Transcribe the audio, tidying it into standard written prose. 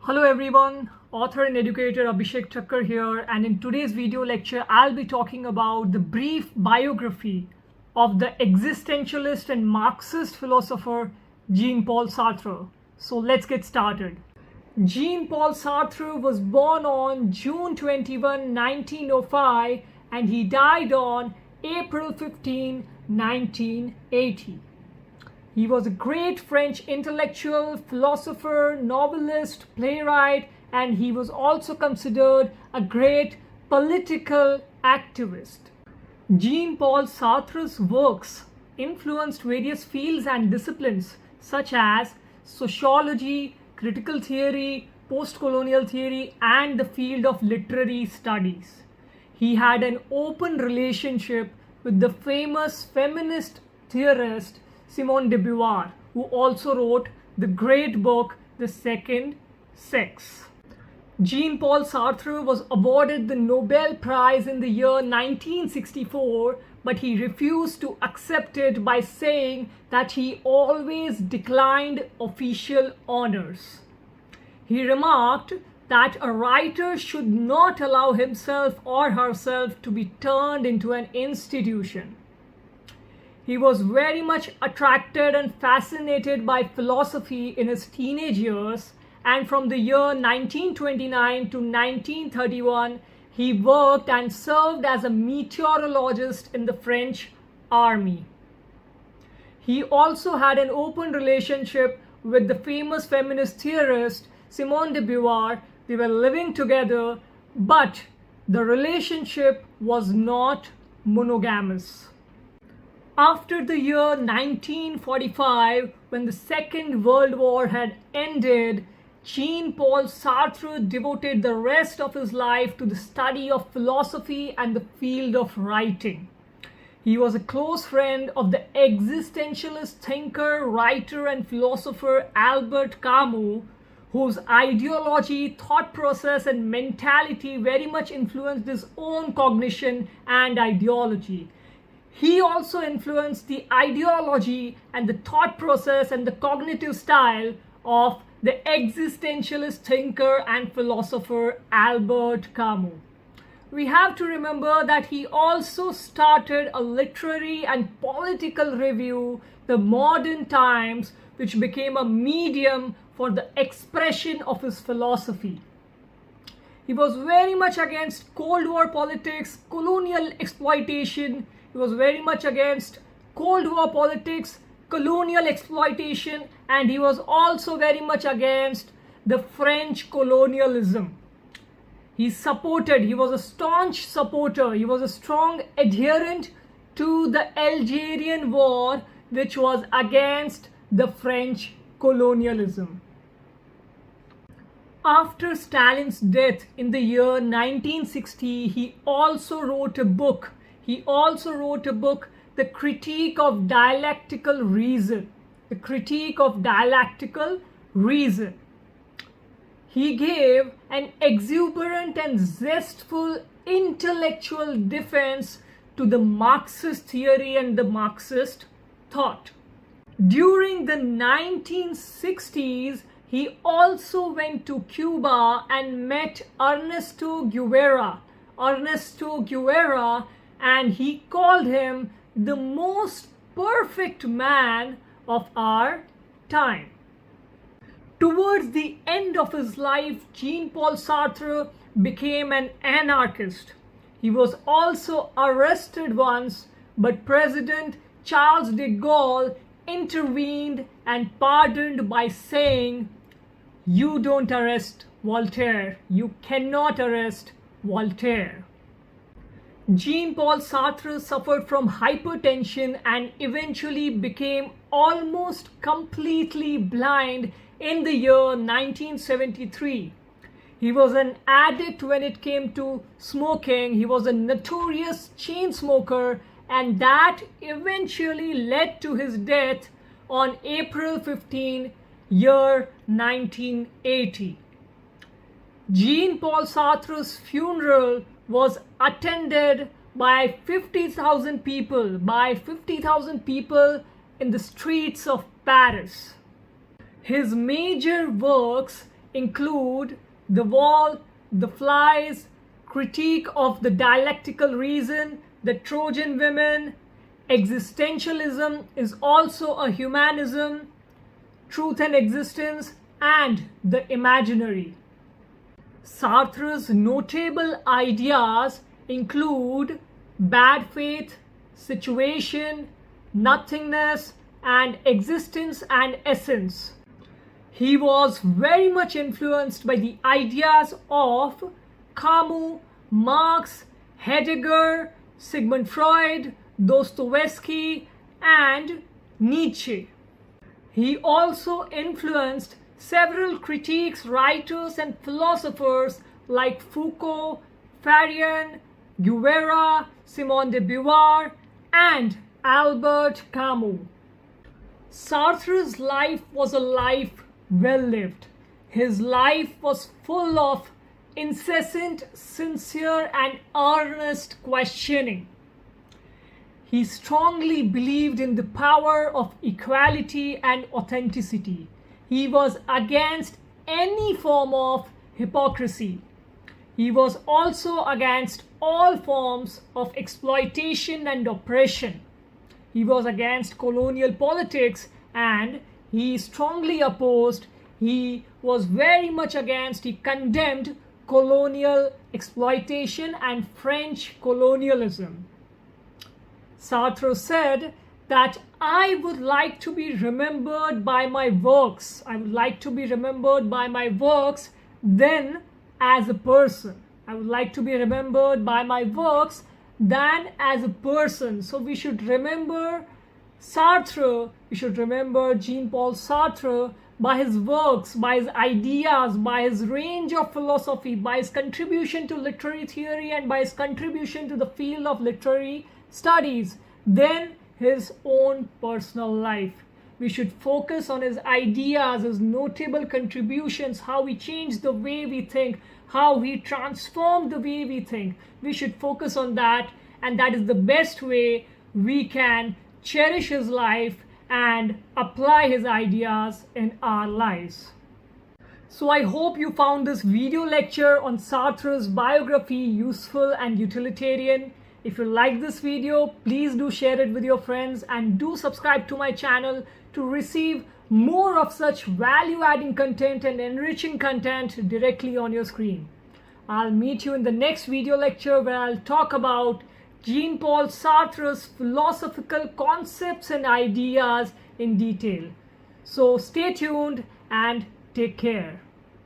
Hello everyone, author and educator Abhishek Thakkar here, and in today's video lecture I'll be talking about the brief biography of the existentialist and Marxist philosopher Jean-Paul Sartre. So let's get started. Jean-Paul Sartre was born on June 21, 1905 and he died on April 15, 1980. He was a great French intellectual, philosopher, novelist, playwright, and he was also considered a great political activist. Jean-Paul Sartre's works influenced various fields and disciplines such as sociology, critical theory, post-colonial theory, and the field of literary studies. He had an open relationship with the famous feminist theorist Simone de Beauvoir, who also wrote the great book The Second Sex. Jean-Paul Sartre was awarded the Nobel Prize in the year 1964, but he refused to accept it by saying that he always declined official honors. He remarked that a writer should not allow himself or herself to be turned into an institution. He was very much attracted and fascinated by philosophy in his teenage years, and from the year 1929 to 1931, he worked and served as a meteorologist in the French army. He also had an open relationship with the famous feminist theorist Simone de Beauvoir. They were living together, but the relationship was not monogamous. After the year 1945, when the Second World War had ended, Jean-Paul Sartre devoted the rest of his life to the study of philosophy and the field of writing. He was a close friend of the existentialist thinker, writer, and philosopher Albert Camus, whose ideology, thought process, and mentality very much influenced his own cognition and ideology. He also influenced the ideology and the thought process and the cognitive style of the existentialist thinker and philosopher Albert Camus. We have to remember that he also started a literary and political review, The Modern Times, which became a medium for the expression of his philosophy. He was very much against Cold War politics, colonial exploitation. He was very much against Cold War politics, colonial exploitation, and he was also very much against the French colonialism. He was a staunch supporter, he was a strong adherent to the Algerian War, which was against the French colonialism. After Stalin's death in the year 1960, he also wrote a book, The Critique of Dialectical Reason. The Critique of Dialectical Reason. He gave an exuberant and zestful intellectual defense to the Marxist theory and the Marxist thought. During the 1960s, he also went to Cuba and met Ernesto Guevara, and he called him the most perfect man of our time. Towards the end of his life, Jean-Paul Sartre became an anarchist. He was also arrested once, but President Charles de Gaulle intervened and pardoned by saying, "You don't arrest Voltaire. You cannot arrest Voltaire." Jean-Paul Sartre suffered from hypertension and eventually became almost completely blind in the year 1973. He was an addict when it came to smoking. He was a notorious chain smoker, and that eventually led to his death on April 15, year 1980. Jean-Paul Sartre's funeral was attended by 50,000 people, in the streets of Paris. His major works include The Wall, The Flies, Critique of the Dialectical Reason, The Trojan Women, Existentialism is Also a Humanism, Truth and Existence, and The Imaginary. Sartre's notable ideas include bad faith, situation, nothingness, and existence and essence. He was very much influenced by the ideas of Camus, Marx, Heidegger, Sigmund Freud, Dostoevsky, and Nietzsche. He also influenced several critics, writers, and philosophers like Foucault, Fanon, Guevara, Simone de Beauvoir, and Albert Camus. Sartre's life was a life well lived. His life was full of incessant, sincere, and earnest questioning. He strongly believed in the power of equality and authenticity. He was against any form of hypocrisy. He was also against all forms of exploitation and oppression. He was against colonial politics, and he strongly opposed, he was very much against, he condemned colonial exploitation and French colonialism. Sartre said that I would like to be remembered by my works. I would like to be remembered by my works then as a person. I would like to be remembered by my works than as a person. So we should remember Sartre, we should remember Jean-Paul Sartre by his works, by his ideas, by his range of philosophy, by his contribution to literary theory, and by his contribution to the field of literary studies, then his own personal life. We should focus on his ideas, his notable contributions, how he changed the way we think, how he transformed the way we think. We should focus on that, and that is the best way we can cherish his life and apply his ideas in our lives. So I hope you found this video lecture on Sartre's biography useful and utilitarian. If you like this video, please do share it with your friends and do subscribe to my channel to receive more of such value-adding content and enriching content directly on your screen. I'll meet you in the next video lecture where I'll talk about Jean-Paul Sartre's philosophical concepts and ideas in detail. So stay tuned and take care.